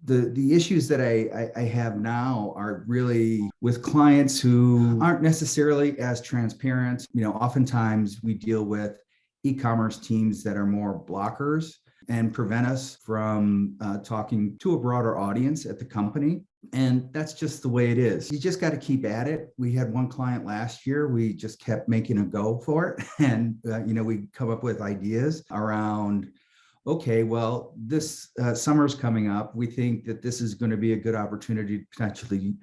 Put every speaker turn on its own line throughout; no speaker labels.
The issues that I have now are really with clients who aren't necessarily as transparent. Oftentimes we deal with e-commerce teams that are more blockers and prevent us from talking to a broader audience at the company. And that's just the way it is. You just got to keep at it. We had one client last year. We just kept making a go for it. And, we come up with ideas around, okay, well, this summer's coming up. We think that this is going to be a good opportunity to potentially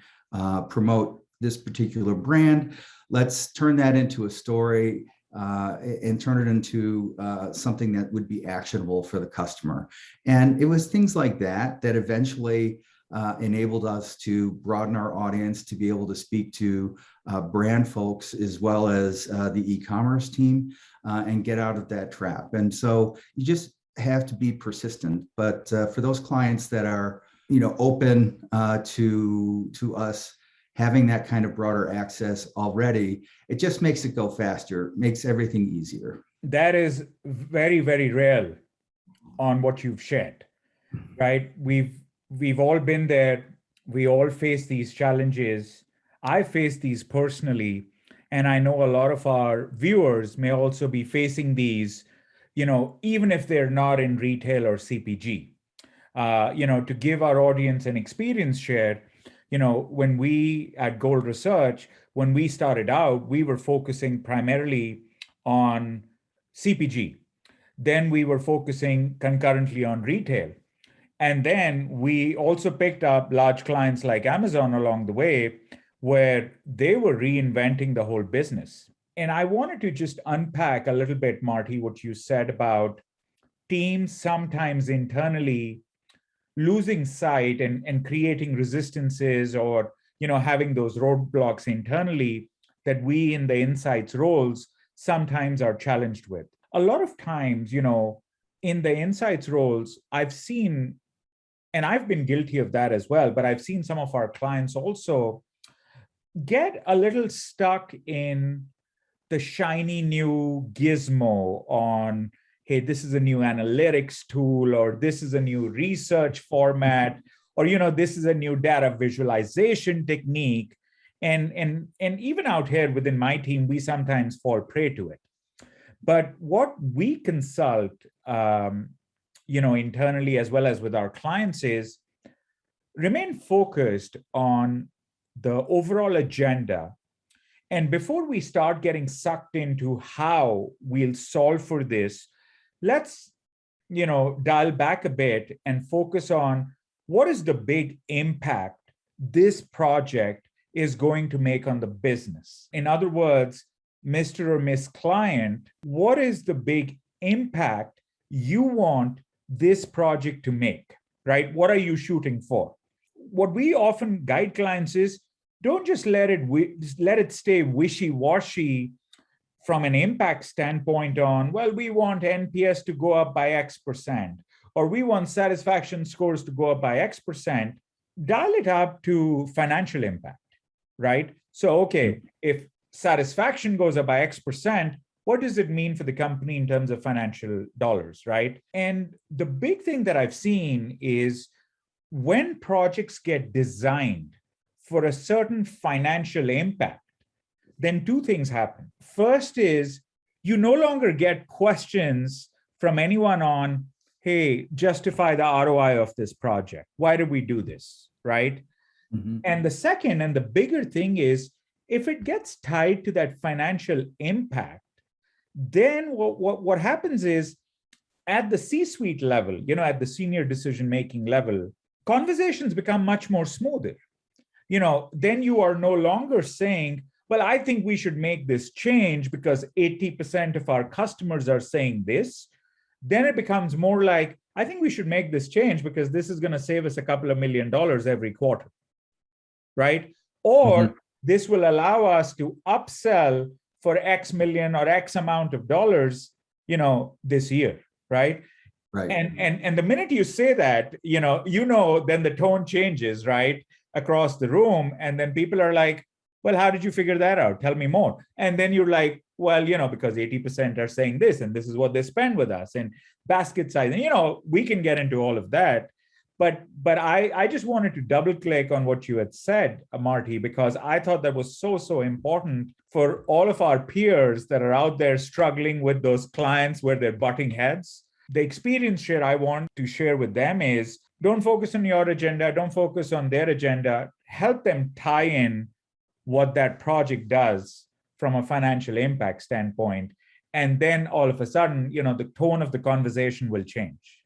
promote this particular brand. Let's turn that into a story and turn it into something that would be actionable for the customer. And it was things like that that eventually enabled us to broaden our audience, to be able to speak to brand folks as well as the e-commerce team and get out of that trap. And so you just have to be persistent. But for those clients that are, open to us having that kind of broader access already, it just makes it go faster, makes everything easier.
That is very, very real on what you've shared, right? We've all been there. We all face these challenges. I face these personally, and I know a lot of our viewers may also be facing these, even if they're not in retail or CPG. To give our audience an experience share, when we at Gold Research, when we started out, we were focusing primarily on CPG. Then we were focusing concurrently on retail. And then we also picked up large clients like Amazon along the way, where they were reinventing the whole business. And I wanted to just unpack a little bit, Marty, what you said about teams sometimes internally losing sight and creating resistances or, having those roadblocks internally that we in the insights roles sometimes are challenged with. A lot of times, in the insights roles, I've seen, and I've been guilty of that as well, but I've seen some of our clients also get a little stuck in the shiny new gizmo on, hey, this is a new analytics tool, or this is a new research format, or, this is a new data visualization technique. And even out here within my team, we sometimes fall prey to it. But what we consult, internally as well as with our clients is remain focused on the overall agenda. And before we start getting sucked into how we'll solve for this, let's, dial back a bit and focus on what is the big impact this project is going to make on the business. In other words, Mr. or Miss Client, what is the big impact you want this project to make, right? What are you shooting for? What we often guide clients is don't just let it stay wishy-washy from an impact standpoint on, well, we want NPS to go up by X%, or we want satisfaction scores to go up by X%. Dial it up to financial impact, right? So, okay, if satisfaction goes up by X%, what does it mean for the company in terms of financial dollars, right? And the big thing that I've seen is when projects get designed for a certain financial impact, then two things happen. First is you no longer get questions from anyone on, hey, justify the ROI of this project. Why did we do this, right? Mm-hmm. And the second and the bigger thing is if it gets tied to that financial impact, then what happens is at the C-suite level, at the senior decision-making level, conversations become much more smoother. Then you are no longer saying, well, I think we should make this change because 80% of our customers are saying this. Then it becomes more like, I think we should make this change because this is going to save us a couple of $1 million every quarter, right? Or this will allow us to upsell for X million or X amount of dollars, this year, right?
Right.
And the minute you say that, then the tone changes, right, across the room. And then people are like, well, how did you figure that out? Tell me more. And then you're like, well, because 80% are saying this, and this is what they spend with us, and basket size. And, we can get into all of that. But I just wanted to double click on what you had said, Marty, because I thought that was so important for all of our peers that are out there struggling with those clients where they're butting heads. The experience share I want to share with them is don't focus on your agenda, don't focus on their agenda, help them tie in what that project does from a financial impact standpoint. And then all of a sudden, the tone of the conversation will change.